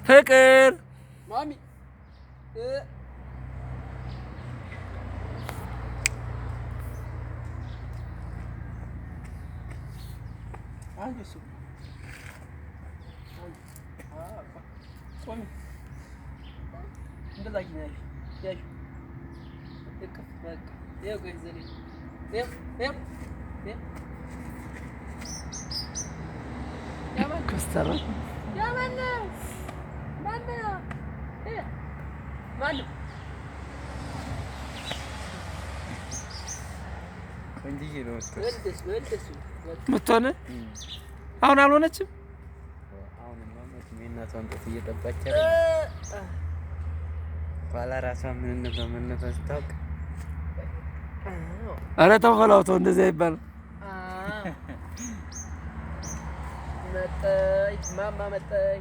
ፍቅር ማሚ አንቺስ ቆይ እንደዛ ይያይ ያይ እቅፍ በቃ ይኸው ገንዘሌ ይኸው ያማን ኮስተር ያማን ማነው ማነው እንዲህ ነው ምትሆነ አሁን አልሆነችም። አሁንማ የእናቷን ጡት እየጠባች ኋላ ራሷን ምንነቷን ስታውቅ ኧረ ተው ከላውተው እንደዚህ አይባልም። መጣይ ማማ መጣይ